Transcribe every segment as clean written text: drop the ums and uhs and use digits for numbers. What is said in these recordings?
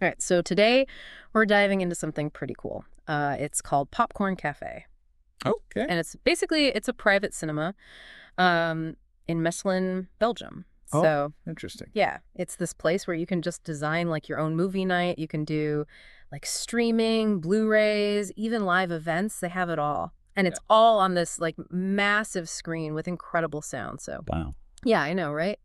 All right, so today we're diving into something pretty cool. It's called Popcorn Café, Okay. and it's a private cinema in Mechelen, Belgium. Oh, So interesting. yeah, it's this place where you can just design like your own movie night. You can do like streaming, Blu-rays, even live events. They have it all, and Yeah. it's all on this like massive screen with incredible sound. So Wow. yeah, I know, right?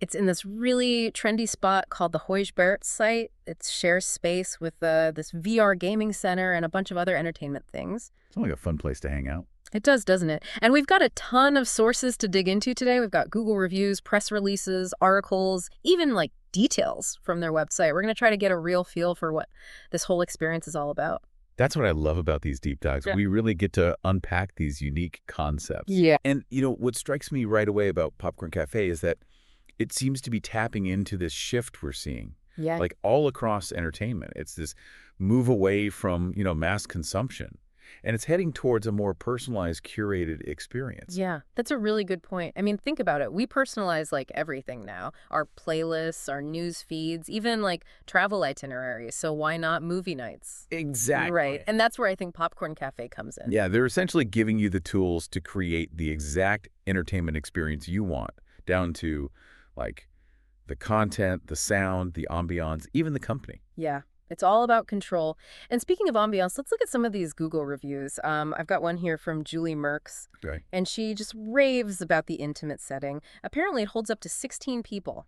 It's in this really trendy spot called the Huysberts site. It shares space with this VR gaming center and a bunch of other entertainment things. Sounds like a fun place to hang out. It does, doesn't it? And we've got a ton of sources to dig into today. We've got Google reviews, press releases, articles, even like details from their website. We're going to try to get a real feel for what this whole experience is all about. That's what I love about these deep dives. Yeah. We really get to unpack these unique concepts. Yeah. And, what strikes me right away about Popcorn Cafe is that it seems to be tapping into this shift we're seeing, Yeah. like all across entertainment. It's this move away from, mass consumption, and it's heading towards a more personalized, curated experience. Yeah, that's a really good point. I mean, think about it. We personalize like everything now. Our playlists, our news feeds, even like travel itineraries. So why not movie nights? Exactly. Right. And that's where I think Popcorn Cafe comes in. Yeah, they're essentially giving you the tools to create the exact entertainment experience you want, down to like the content, the sound, the ambiance, even the company. Yeah. It's all about control. And speaking of ambiance, let's look at some of these Google reviews. I've got one here from Julie Merks, Okay. and she just raves about the intimate setting. Apparently, it holds up to 16 people.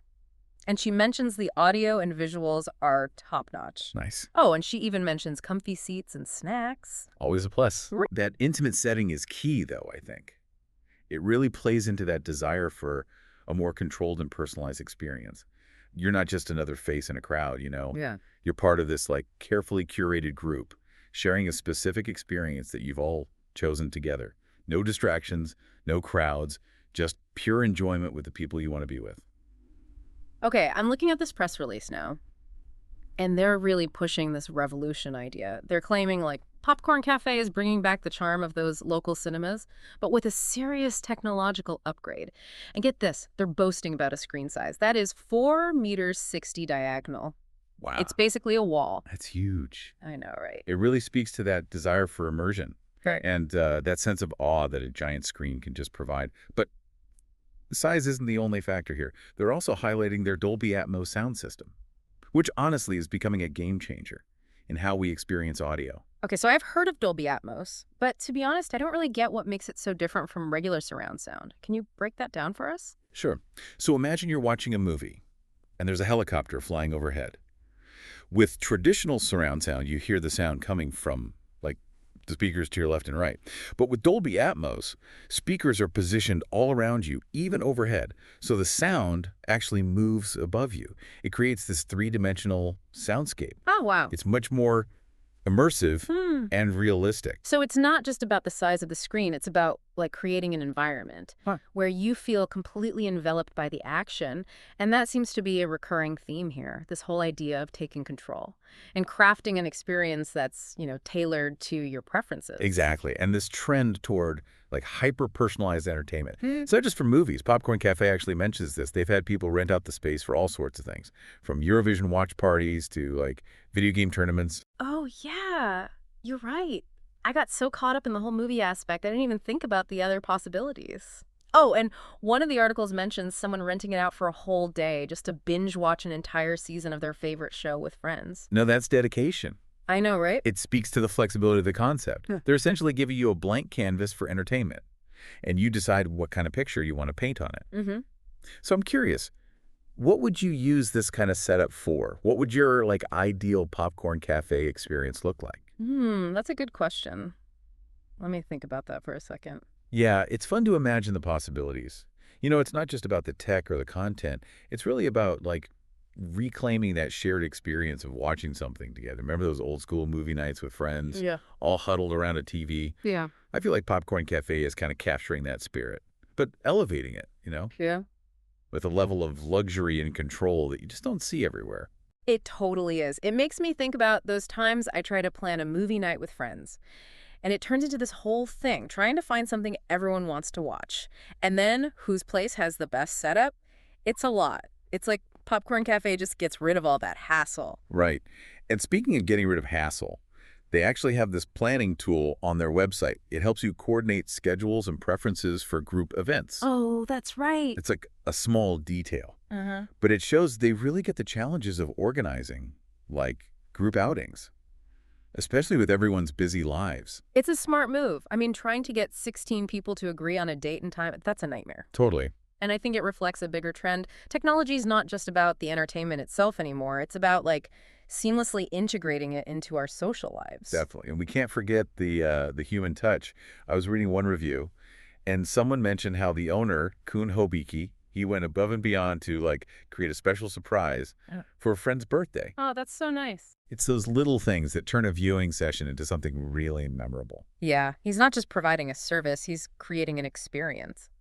And she mentions the audio and visuals are top-notch. Nice. Oh, and she even mentions comfy seats and snacks. Always a plus. Right. That intimate setting is key, though, I think. It really plays into that desire for a more controlled and personalized experience. You're not just another face in a crowd, Yeah. You're part of this, like, carefully curated group, sharing a specific experience that you've all chosen together. No distractions, no crowds, just pure enjoyment with the people you want to be with. Okay, I'm looking at this press release now, and they're really pushing this revolution idea. They're claiming, like, Popcorn Cafe is bringing back the charm of those local cinemas, but with a serious technological upgrade. And get this, they're boasting about a screen size. That is 4 meters 60 diagonal. Wow. It's basically a wall. That's huge. I know, right? It really speaks to that desire for immersion Right. and that sense of awe that a giant screen can just provide. But size isn't the only factor here. They're also highlighting their Dolby Atmos sound system, which honestly is becoming a game changer in how we experience audio. Okay, so I've heard of Dolby Atmos, but to be honest, I don't really get what makes it so different from regular surround sound. Can you break that down for us? Sure. So imagine you're watching a movie and there's a helicopter flying overhead. With traditional surround sound, you hear the sound coming from, like, the speakers to your left and right. But with Dolby Atmos, speakers are positioned all around you, even overhead, so the sound actually moves above you. It creates this three-dimensional soundscape. Oh, wow. It's much more immersive and realistic. So it's not just about the size of the screen, it's about like creating an environment where you feel completely enveloped by the action. And that seems to be a recurring theme here, this whole idea of taking control and crafting an experience that's, tailored to your preferences. Exactly. And this trend toward like hyper-personalized entertainment. It's not just for movies. Popcorn Cafe actually mentions this. They've had people rent out the space for all sorts of things, from Eurovision watch parties to like video game tournaments. Oh, yeah, you're right. I got so caught up in the whole movie aspect, I didn't even think about the other possibilities. Oh, and one of the articles mentions someone renting it out for a whole day just to binge watch an entire season of their favorite show with friends. No, that's dedication. I know, right? It speaks to the flexibility of the concept. Yeah. They're essentially giving you a blank canvas for entertainment, and you decide what kind of picture you want to paint on it. Mm-hmm. So I'm curious, what would you use this kind of setup for? What would your like ideal Popcorn Cafe experience look like? That's a good question. Let me think about that for a second. Yeah, it's fun to imagine the possibilities. It's not just about the tech or the content. It's really about like reclaiming that shared experience of watching something together. Remember those old school movie nights with friends, Yeah. all huddled around a TV? Yeah. I feel like Popcorn Cafe is kind of capturing that spirit, but elevating it, Yeah. with a level of luxury and control that you just don't see everywhere. It totally is. It makes me think about those times I try to plan a movie night with friends. And it turns into this whole thing, trying to find something everyone wants to watch. And then whose place has the best setup? It's a lot. It's like Popcorn Cafe just gets rid of all that hassle. Right. And speaking of getting rid of hassle, they actually have this planning tool on their website. It helps you coordinate schedules and preferences for group events. Oh, that's right. It's like a small detail, Uh-huh. but it shows they really get the challenges of organizing, like group outings, especially with everyone's busy lives. It's a smart move. I mean, trying to get 16 people to agree on a date and time, that's a nightmare. Totally. And I think it reflects a bigger trend. Technology is not just about the entertainment itself anymore. It's about, like, seamlessly integrating it into our social lives. Definitely. And we can't forget the human touch. I was reading one review, and someone mentioned how the owner, Kun Hobiki, he went above and beyond to, like, create a special surprise for a friend's birthday. Oh, that's so nice. It's those little things that turn a viewing session into something really memorable. Yeah, he's not just providing a service, he's creating an experience.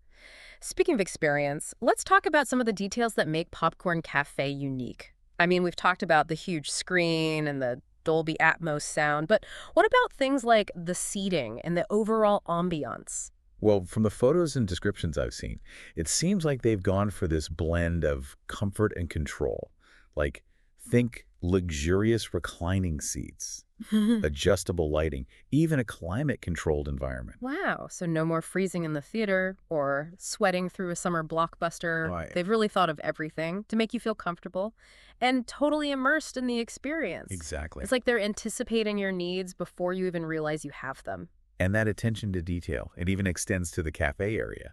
Speaking of experience, let's talk about some of the details that make Popcorn Cafe unique. I mean, we've talked about the huge screen and the Dolby Atmos sound, but what about things like the seating and the overall ambiance? Well, from the photos and descriptions I've seen, it seems like they've gone for this blend of comfort and control. Like, think luxurious reclining seats, adjustable lighting, even a climate-controlled environment. Wow, so no more freezing in the theater or sweating through a summer blockbuster. Right. They've really thought of everything to make you feel comfortable and totally immersed in the experience. Exactly. It's like they're anticipating your needs before you even realize you have them. And that attention to detail, it even extends to the cafe area,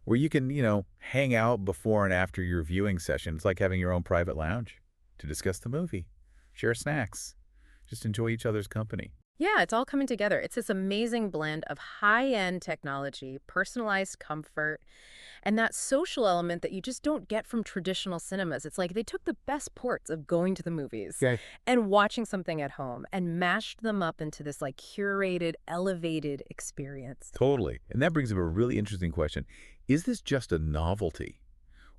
where you can, hang out before and after your viewing session. It's like having your own private lounge to discuss the movie, share snacks, just enjoy each other's company. Yeah, it's all coming together. It's this amazing blend of high-end technology, personalized comfort, and that social element that you just don't get from traditional cinemas. It's like they took the best parts of going to the movies Okay. and watching something at home and mashed them up into this like curated, elevated experience. Totally. And that brings up a really interesting question. Is this just a novelty?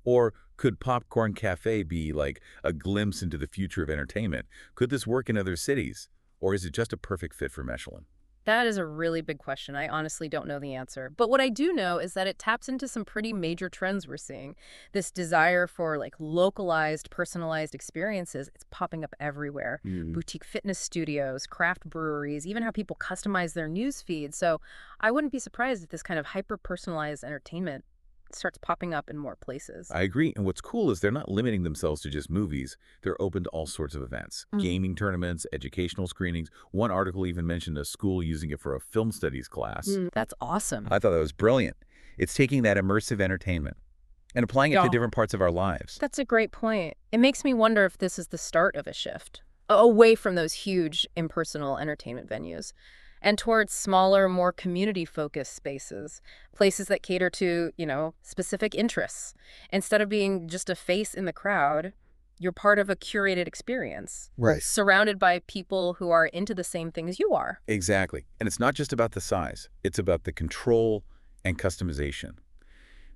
Or could Popcorn Cafe be like a glimpse into the future of entertainment? Could this work in other cities? Or is it just a perfect fit for Michelin? That is a really big question. I honestly don't know the answer. But what I do know is that it taps into some pretty major trends we're seeing. This desire for like localized, personalized experiences, it's popping up everywhere. Boutique fitness studios, craft breweries, even how people customize their news feed. So I wouldn't be surprised if this kind of hyper-personalized entertainment starts popping up in more places. I agree. And what's cool is they're not limiting themselves to just movies. They're open to all sorts of events, gaming tournaments, educational screenings. One article even mentioned a school using it for a film studies class. That's awesome. I thought that was brilliant. It's taking that immersive entertainment and applying it to different parts of our lives. That's a great point. It makes me wonder if this is the start of a shift away from those huge impersonal entertainment venues and towards smaller, more community-focused spaces, places that cater to, specific interests. Instead of being just a face in the crowd, you're part of a curated experience. Right. Surrounded by people who are into the same things you are. Exactly. And it's not just about the size. It's about the control and customization.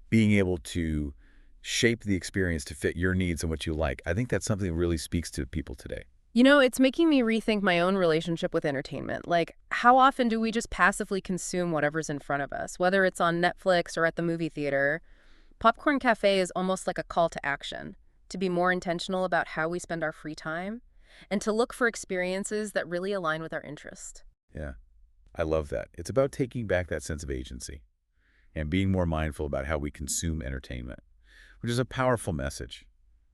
Being able to shape the experience to fit your needs and what you like. I think that's something that really speaks to people today. It's making me rethink my own relationship with entertainment. Like, how often do we just passively consume whatever's in front of us, whether it's on Netflix or at the movie theater? Popcorn Cafe is almost like a call to action, to be more intentional about how we spend our free time and to look for experiences that really align with our interest. Yeah, I love that. It's about taking back that sense of agency and being more mindful about how we consume entertainment, which is a powerful message,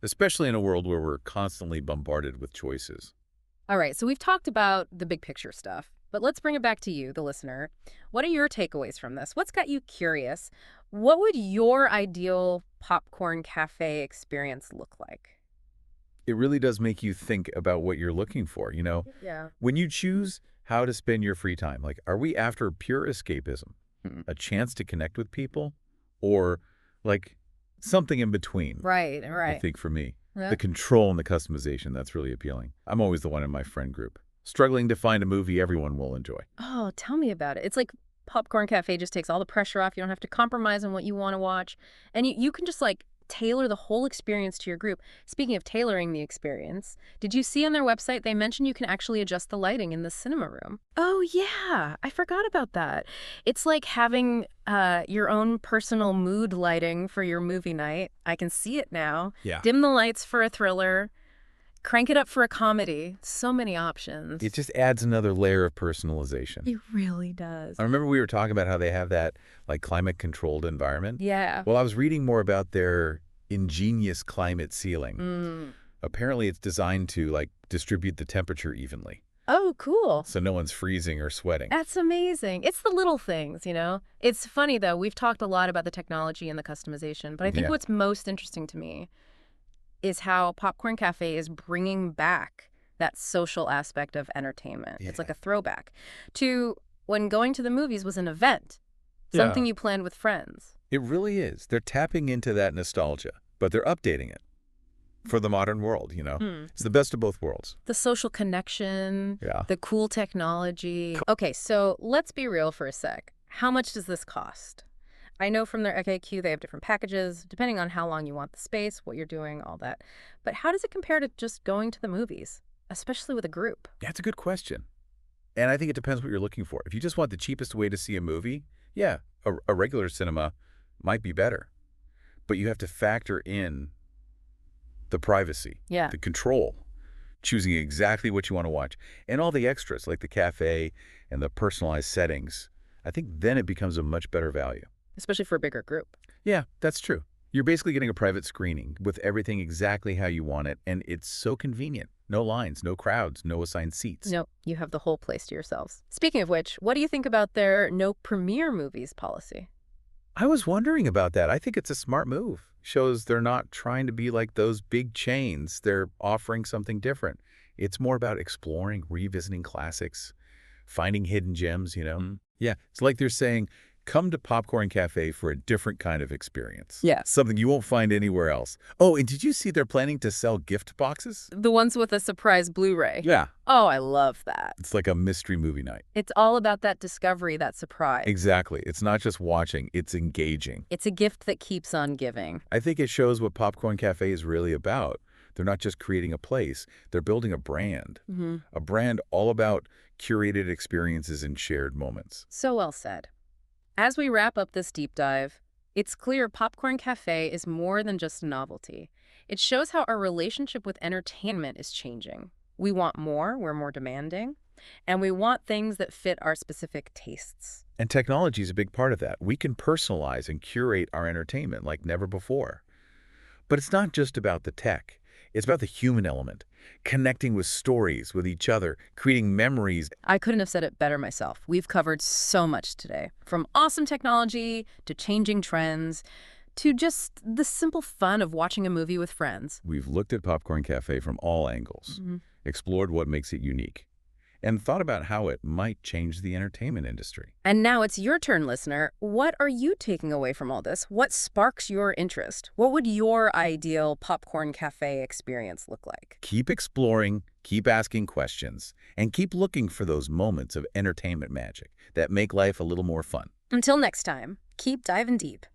especially in a world where we're constantly bombarded with choices. All right, so we've talked about the big picture stuff, but let's bring it back to you, the listener. What are your takeaways from this? What's got you curious? What would your ideal Popcorn Cafe experience look like? It really does make you think about what you're looking for, Yeah. When you choose how to spend your free time, like, are we after pure escapism, a chance to connect with people, or like something in between? Right. I think for me, Yeah. the control and the customization, that's really appealing. I'm always the one in my friend group, struggling to find a movie everyone will enjoy. Oh, tell me about it. It's like Popcorn Cafe just takes all the pressure off. You don't have to compromise on what you want to watch. And you can just like tailor the whole experience to your group. Speaking of tailoring the experience, did you see on their website they mentioned you can actually adjust the lighting in the cinema room? Oh, yeah. I forgot about that. It's like having your own personal mood lighting for your movie night. I can see it now. Yeah. Dim the lights for a thriller. Crank it up for a comedy. So many options. It just adds another layer of personalization. It really does. I remember we were talking about how they have that like climate-controlled environment. Yeah. Well, I was reading more about their ingenious climate ceiling. Apparently, it's designed to like distribute the temperature evenly, Oh, cool. so no one's freezing or sweating. That's amazing. It's the little things, you know? It's funny, though. We've talked a lot about the technology and the customization, but I think Yeah. what's most interesting to me is how Popcorn Cafe is bringing back that social aspect of entertainment. It's like Yeah. a throwback to when going to the movies was an event, Yeah. something you planned with friends. It really is. They're tapping into that nostalgia, but they're updating it for the modern world, you know? It's the best of both worlds. The social connection, Yeah. the cool technology. Okay, so let's be real for a sec. How much does this cost? I know from their FAQ they have different packages, depending on how long you want the space, what you're doing, all that. But how does it compare to just going to the movies, especially with a group? That's a good question. And I think it depends what you're looking for. If you just want the cheapest way to see a movie, yeah, a regular cinema might be better. But you have to factor in the privacy, Yeah. the control, choosing exactly what you want to watch, and all the extras like the cafe and the personalized settings. I think then it becomes a much better value. Especially for a bigger group. Yeah, that's true. You're basically getting a private screening with everything exactly how you want it, and it's so convenient. No lines, no crowds, no assigned seats. No, you have the whole place to yourselves. Speaking of which, what do you think about their no premiere movies policy? I was wondering about that. I think it's a smart move. Shows they're not trying to be like those big chains. They're offering something different. It's more about exploring, revisiting classics, finding hidden gems, you know? Yeah, it's like they're saying, come to Popcorn Cafe for a different kind of experience. Yeah. Something you won't find anywhere else. Oh, and did you see they're planning to sell gift boxes? The ones with a surprise Blu-ray. Yeah. Oh, I love that. It's like a mystery movie night. It's all about that discovery, that surprise. Exactly. It's not just watching, it's engaging. It's a gift that keeps on giving. I think it shows what Popcorn Cafe is really about. They're not just creating a place, they're building a brand. A brand all about curated experiences and shared moments. So well said. As we wrap up this deep dive, it's clear Popcorn Cafe is more than just a novelty. It shows how our relationship with entertainment is changing. We want more, we're more demanding, and we want things that fit our specific tastes. And technology is a big part of that. We can personalize and curate our entertainment like never before. But it's not just about the tech. It's about the human element, connecting with stories, with each other, creating memories. I couldn't have said it better myself. We've covered so much today, from awesome technology to changing trends to just the simple fun of watching a movie with friends. We've looked at Popcorn Cafe from all angles, explored what makes it unique, and thought about how it might change the entertainment industry. And now it's your turn, listener. What are you taking away from all this? What sparks your interest? What would your ideal Popcorn Cafe experience look like? Keep exploring, keep asking questions, and keep looking for those moments of entertainment magic that make life a little more fun. Until next time, keep diving deep.